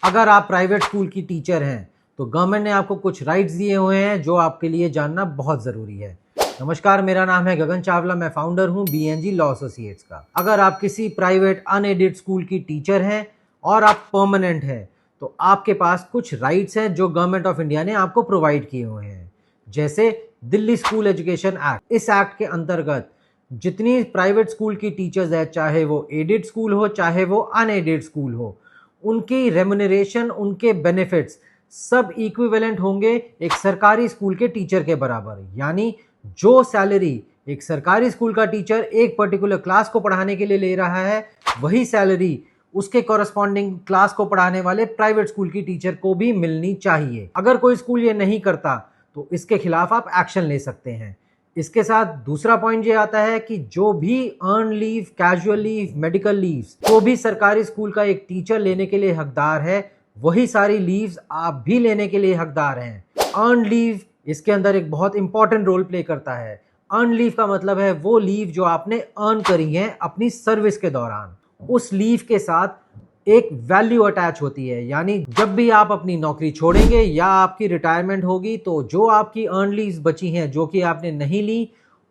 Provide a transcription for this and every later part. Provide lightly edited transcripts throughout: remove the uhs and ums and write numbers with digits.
अगर आप private school की टीचर हैं तो गवर्नमेंट ने आपको कुछ राइट्स दिए हुए हैं जो आपके लिए जानना बहुत ज़रूरी है। नमस्कार, मेरा नाम है गगन चावला, मैं फाउंडर हूं BNG लॉ एसोसिएट्स का। अगर आप किसी प्राइवेट अनएडेड स्कूल की टीचर हैं और आप परमानेंट हैं तो आपके पास कुछ राइट्स हैं जो गवर्नमेंट ऑफ इंडिया ने आपको प्रोवाइड किए हुए हैं, जैसे दिल्ली स्कूल एजुकेशन एक्ट। इस एक्ट के अंतर्गत जितनी प्राइवेट स्कूल की टीचर्स है, चाहे वो एडेड स्कूल हो चाहे वो अनएडेड स्कूल हो, उनकी रेम्यूनरेशन, उनके बेनिफिट्स सब इक्विवेलेंट होंगे एक सरकारी स्कूल के टीचर के बराबर। यानी जो सैलरी एक सरकारी स्कूल का टीचर एक पर्टिकुलर क्लास को पढ़ाने के लिए ले रहा है, वही सैलरी उसके कॉरस्पॉन्डिंग क्लास को पढ़ाने वाले प्राइवेट स्कूल की टीचर को भी मिलनी चाहिए। अगर कोई स्कूल ये नहीं करता तो इसके खिलाफ आप एक्शन ले सकते हैं। इसके साथ दूसरा पॉइंट ये आता है कि जो भी earn leave, casual leave, medical leaves जो भी सरकारी स्कूल का एक टीचर लेने के लिए हकदार है, वही सारी लीव्स आप भी लेने के लिए हकदार हैं। अर्न लीव इसके अंदर एक बहुत इंपॉर्टेंट रोल प्ले करता है। अर्न लीव का मतलब है वो लीव जो आपने अर्न करी है अपनी सर्विस के दौरान। उस लीव के साथ एक वैल्यू अटैच होती है, यानी जब भी आप अपनी नौकरी छोड़ेंगे या आपकी रिटायरमेंट होगी तो जो आपकी अर्न लीव्स बची हैं जो कि आपने नहीं ली,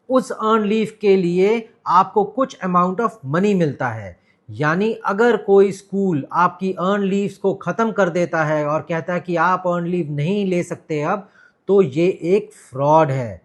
उस अर्न लीव के लिए आपको कुछ अमाउंट ऑफ मनी मिलता है। यानी अगर कोई स्कूल आपकी अर्न लीव्स को ख़त्म कर देता है और कहता है कि आप अर्न लीव नहीं ले सकते अब, तो ये एक फ्रॉड है।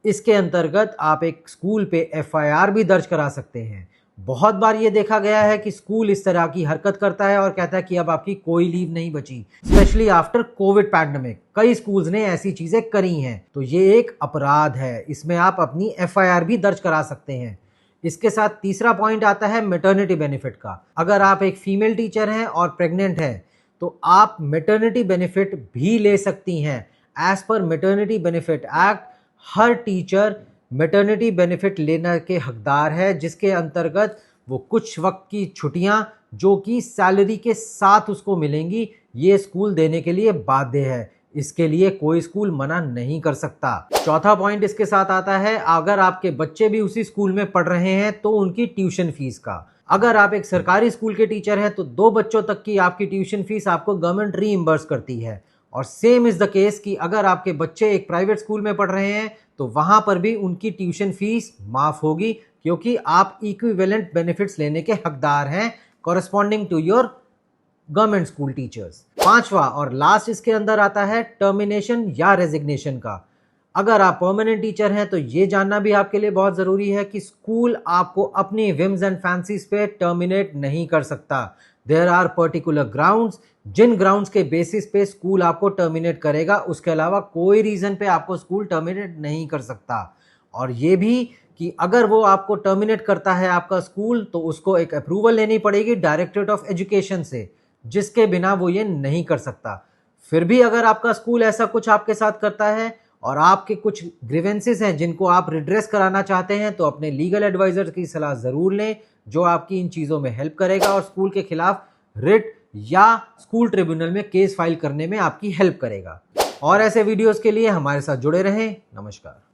इसके अंतर्गत आप एक स्कूल पे FIR भी दर्ज करा सकते हैं। बहुत बार ये देखा गया है कि स्कूल इस तरह की हरकत करता है और कहता है कि अब आपकी कोई लीव नहीं बची। स्पेशली आफ्टर कोविड पैंडेमिक कई स्कूल्स ने ऐसी चीजें करी हैं, तो ये एक अपराध है। इसमें आप अपनी FIR भी दर्ज करा सकते हैं। इसके साथ तीसरा पॉइंट आता है मैटरनिटी बेनिफिट का। अगर आप एक फीमेल टीचर हैं और प्रेग्नेंट हैं तो आप मैटरनिटी बेनिफिट भी ले सकती हैं। एज पर मैटरनिटी बेनिफिट एक्ट हर टीचर मैटरनिटी बेनिफिट लेने के हकदार है, जिसके अंतर्गत वो कुछ वक्त की छुट्टियां जो कि सैलरी के साथ उसको मिलेंगी, ये स्कूल देने के लिए बाध्य है। इसके लिए कोई स्कूल मना नहीं कर सकता। चौथा पॉइंट इसके साथ आता है, अगर आपके बच्चे भी उसी स्कूल में पढ़ रहे हैं तो उनकी ट्यूशन फीस का। अगर आप एक सरकारी स्कूल के टीचर हैं तो 2 बच्चों तक की आपकी ट्यूशन फीस आपको गवर्नमेंट रीइंबर्स करती है। और सेम इज द केस कि अगर आपके बच्चे एक प्राइवेट स्कूल में पढ़ रहे हैं तो वहां पर भी उनकी ट्यूशन फीस माफ होगी, क्योंकि आप इक्विवेलेंट बेनिफिट्स लेने के हकदार हैं corresponding to your government school teachers. पांचवा और लास्ट इसके अंदर आता है टर्मिनेशन या रेजिग्नेशन का। अगर आप परमानेंट टीचर हैं तो ये जानना भी आपके लिए बहुत ज़रूरी है कि स्कूल आपको अपनी विम्स एंड फैंसीज पे टर्मिनेट नहीं कर सकता। देयर आर पर्टिकुलर ग्राउंड्स, जिन ग्राउंड्स के बेसिस पे स्कूल आपको टर्मिनेट करेगा, उसके अलावा कोई रीज़न पे आपको स्कूल टर्मिनेट नहीं कर सकता। और ये भी कि अगर वो आपको टर्मिनेट करता है आपका स्कूल, तो उसको एक अप्रूवल लेनी पड़ेगी डायरेक्टरेट ऑफ एजुकेशन से, जिसके बिना वो ये नहीं कर सकता। फिर भी अगर आपका स्कूल ऐसा कुछ आपके साथ करता है और आपके कुछ ग्रीवेंसेस हैं जिनको आप रिड्रेस कराना चाहते हैं, तो अपने लीगल एडवाइजर की सलाह ज़रूर लें, जो आपकी इन चीज़ों में हेल्प करेगा और स्कूल के खिलाफ रिट या स्कूल ट्रिब्यूनल में केस फाइल करने में आपकी हेल्प करेगा। और ऐसे वीडियोस के लिए हमारे साथ जुड़े रहें। नमस्कार।